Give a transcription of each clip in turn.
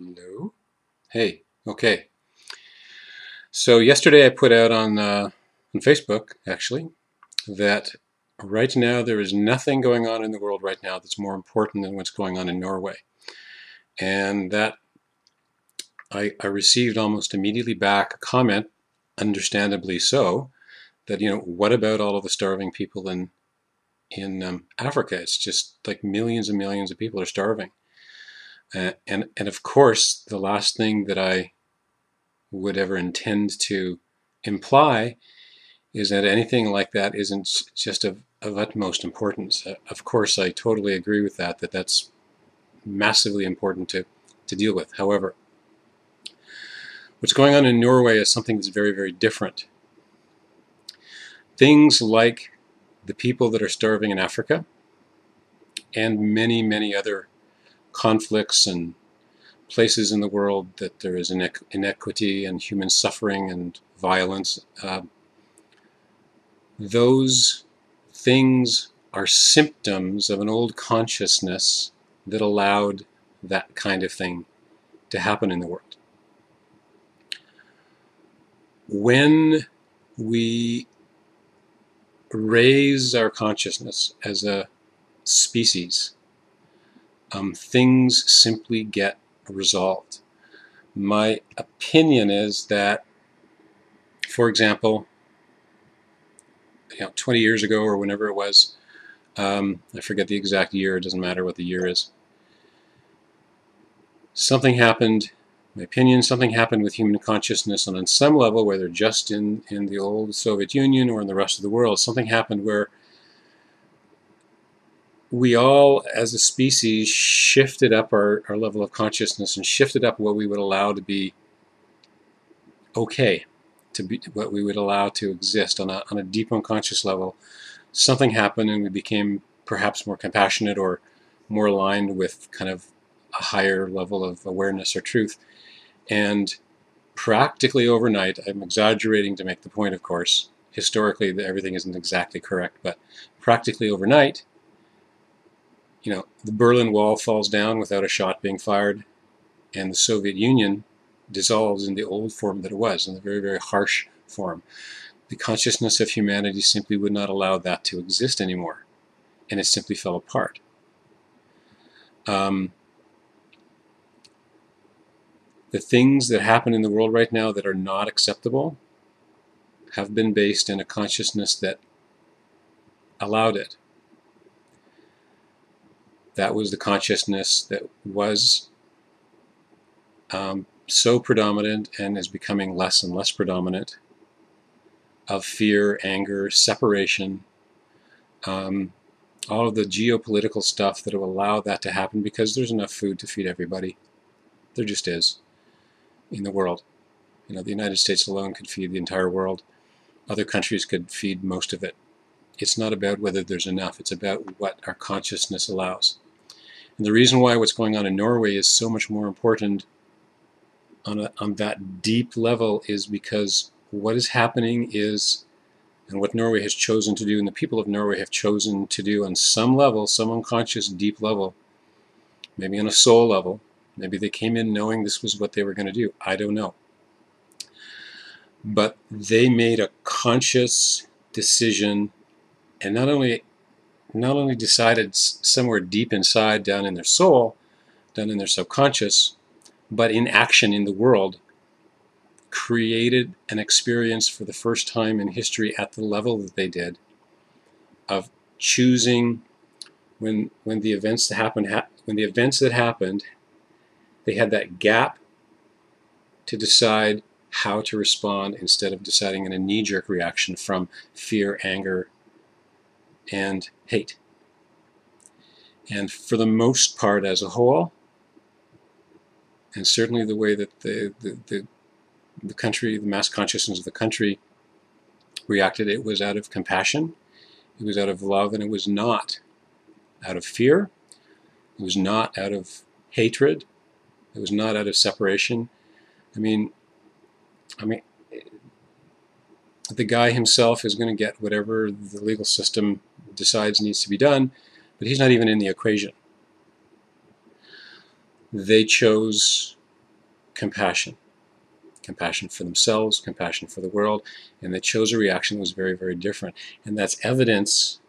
Hello? Hey, okay. So yesterday I put out on Facebook, actually, that right now there is nothing going on in the world right now that's more important than what's going on in Norway. And that I received almost immediately back a comment, understandably so, that, what about all of the starving people in Africa? It's just like millions and millions of people are starving. And of course, the last thing that I would ever intend to imply is that anything like that isn't just of utmost importance. Of course, I totally agree with that that's massively important to deal with. However, what's going on in Norway is something that's very, very different. Things like the people that are starving in Africa and many, many other conflicts and places in the world that there is inequity and human suffering and violence. Those things are symptoms of an old consciousness that allowed that kind of thing to happen in the world. When we raise our consciousness as a species, things simply get resolved. My opinion is that, for example, 20 years ago or whenever it was, I forget the exact year, it doesn't matter what the year is, something happened, my opinion, something happened with human consciousness, and on some level, whether just in the old Soviet Union or in the rest of the world, something happened where we all, as a species, shifted up our level of consciousness and shifted up what we would allow to be okay, to be what we would allow to exist on a deep unconscious level. Something happened and we became perhaps more compassionate or more aligned with kind of a higher level of awareness or truth. And practically overnight, I'm exaggerating to make the point, of course, historically everything isn't exactly correct, but practically overnight, the Berlin Wall falls down without a shot being fired, and the Soviet Union dissolves in the old form that it was, in the very, very harsh form. The consciousness of humanity simply would not allow that to exist anymore, and it simply fell apart. The things that happen in the world right now that are not acceptable have been based in a consciousness that allowed it. That was the consciousness that was so predominant and is becoming less and less predominant, of fear, anger, separation, all of the geopolitical stuff that will allow that to happen because there's enough food to feed everybody. There just is in the world. The United States alone could feed the entire world. Other countries could feed most of it. It's not about whether there's enough. It's about what our consciousness allows. And the reason why what's going on in Norway is so much more important on that deep level is because what is happening is, and what Norway has chosen to do, and the people of Norway have chosen to do on some level, some unconscious, deep level, maybe on a soul level, maybe they came in knowing this was what they were going to do. I don't know. But they made a conscious decision, and not only decided somewhere deep inside, down in their soul, down in their subconscious, but in action in the world, created an experience for the first time in history at the level that they did, of choosing when the events that happened, they had that gap to decide how to respond instead of deciding in a knee-jerk reaction from fear, anger, and hate. And for the most part, as a whole, and certainly the way that the country, the mass consciousness of the country reacted, it was out of compassion, it was out of love, and it was not out of fear, it was not out of hatred, it was not out of separation. I mean, the guy himself is going to get whatever the legal system decides needs to be done, but he's not even in the equation. They chose compassion. Compassion for themselves, compassion for the world, and they chose a reaction that was very, very different. And that's evidence,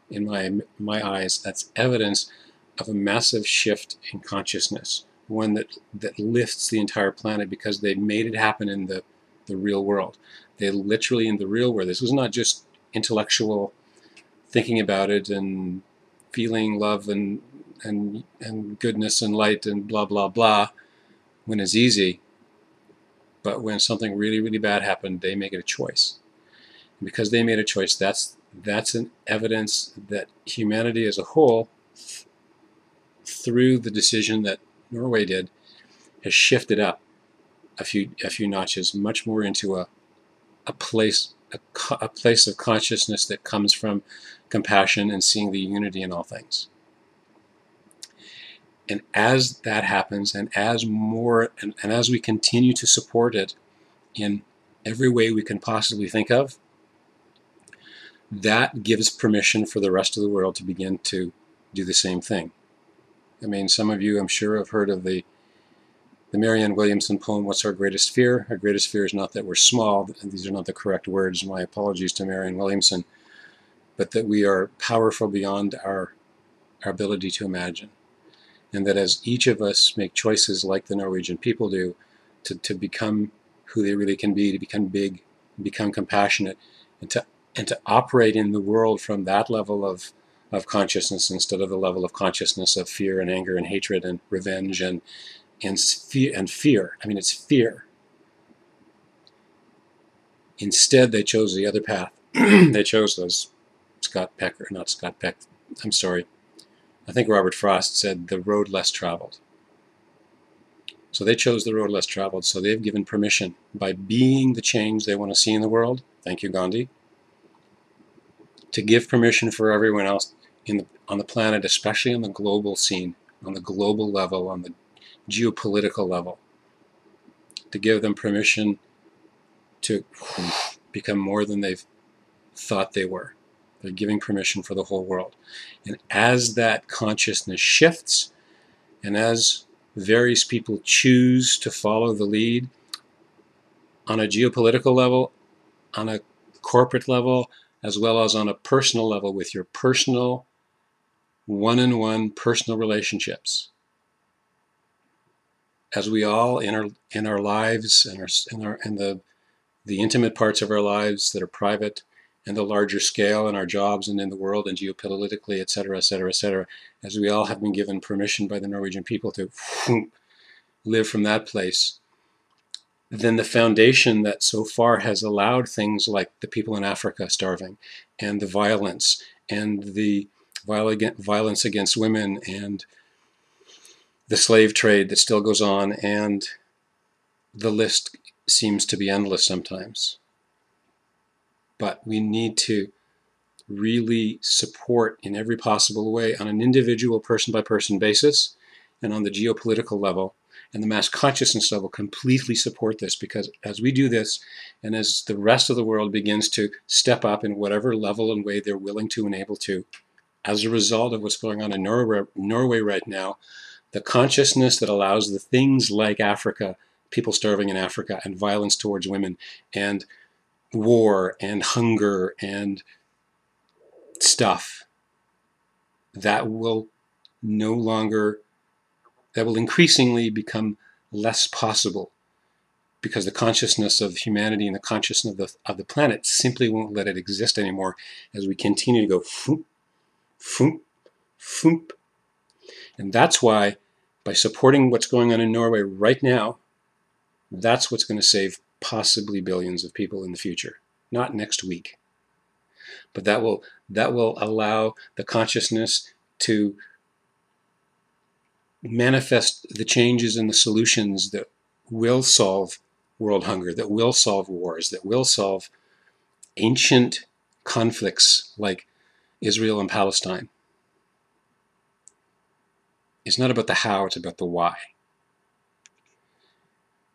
in my eyes, that's evidence of a massive shift in consciousness, one that lifts the entire planet because they made it happen in the real world. They literally, in the real world, this was not just intellectual thinking about it and feeling love and goodness and light and blah, blah, blah, when it's easy. But when something really, really bad happened, they make it a choice. And because they made a choice, that's an evidence that humanity as a whole, through the decision that Norway did, has shifted up a few notches, much more into a place of consciousness that comes from compassion and seeing the unity in all things. And as that happens, and as more, and as we continue to support it in every way we can possibly think of, that gives permission for the rest of the world to begin to do the same thing. I mean, some of you, I'm sure, have heard of the Marianne Williamson poem, What's Our Greatest Fear? Our greatest fear is not that we're small, and these are not the correct words, my apologies to Marianne Williamson, but that we are powerful beyond our ability to imagine. And that as each of us make choices like the Norwegian people do, to become who they really can be, to become big, become compassionate, and to operate in the world from that level of consciousness instead of the level of consciousness of fear and anger and hatred and revenge and fear. I mean, it's fear. Instead, they chose the other path. They chose those I think Robert Frost said the road less traveled. So they chose the road less traveled. So they've given permission by being the change they want to see in the world. Thank you, Gandhi. To give permission for everyone else on the planet, especially on the global scene, on the global level, on the geopolitical level, to give them permission to become more than they've thought they were. They're giving permission for the whole world. And as that consciousness shifts, and as various people choose to follow the lead on a geopolitical level, on a corporate level, as well as on a personal level with your personal, one-on-one personal relationships, as we all in our lives and the intimate parts of our lives that are private, and the larger scale in our jobs and in the world and geopolitically, etc., etc., etc., as we all have been given permission by the Norwegian people to live from that place, then the foundation that so far has allowed things like the people in Africa starving, and the violence, and the violence against women, and the slave trade that still goes on, and the list seems to be endless sometimes. But we need to really support in every possible way on an individual person-by-person basis and on the geopolitical level and the mass consciousness level completely support this, because as we do this and as the rest of the world begins to step up in whatever level and way they're willing to and able to, as a result of what's going on in Norway right now, the consciousness that allows the things like Africa, people starving in Africa, and violence towards women, and war and hunger and stuff, that will increasingly become less possible, because the consciousness of humanity and the consciousness of the planet simply won't let it exist anymore as we continue to go foop, foop, foop. And that's why, by supporting what's going on in Norway right now, that's what's going to save possibly billions of people in the future. Not next week. But that will allow the consciousness to manifest the changes and the solutions that will solve world hunger, that will solve wars, that will solve ancient conflicts like Israel and Palestine. It's not about the how, it's about the why.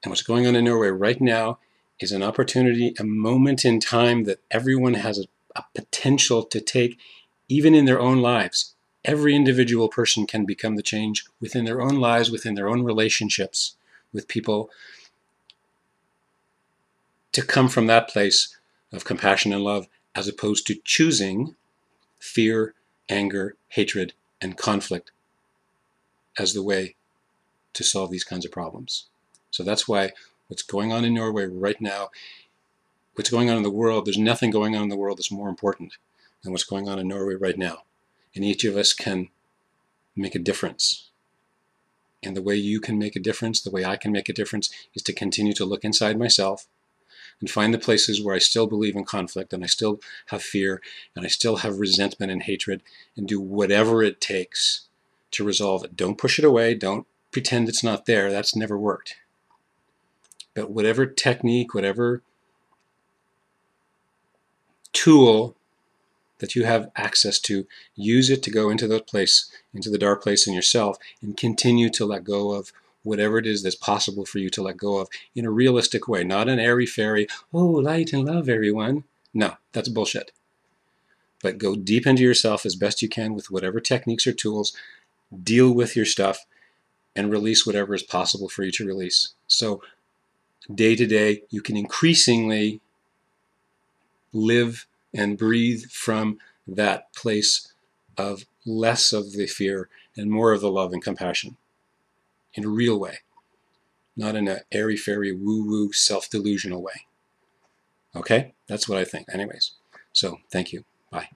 And what's going on in Norway right now is an opportunity, a moment in time that everyone has a potential to take, even in their own lives. Every individual person can become the change within their own lives, within their own relationships, with people to come from that place of compassion and love, as opposed to choosing fear, anger, hatred, and conflict as the way to solve these kinds of problems. So that's why what's going on in Norway right now, what's going on in the world, there's nothing going on in the world that's more important than what's going on in Norway right now. And each of us can make a difference. And the way you can make a difference, the way I can make a difference, is to continue to look inside myself and find the places where I still believe in conflict, and I still have fear, and I still have resentment and hatred, and do whatever it takes to resolve it. Don't push it away. Don't pretend it's not there. That's never worked. But whatever technique, whatever tool that you have access to, use it to go into that place, into the dark place in yourself, and continue to let go of whatever it is that's possible for you to let go of in a realistic way, not an airy-fairy, oh, light and love, everyone. No, that's bullshit. But go deep into yourself as best you can with whatever techniques or tools, deal with your stuff, and release whatever is possible for you to release. So day to day, you can increasingly live and breathe from that place of less of the fear and more of the love and compassion in a real way, not in an airy-fairy, woo-woo, self-delusional way. Okay? That's what I think. Anyways, so thank you. Bye.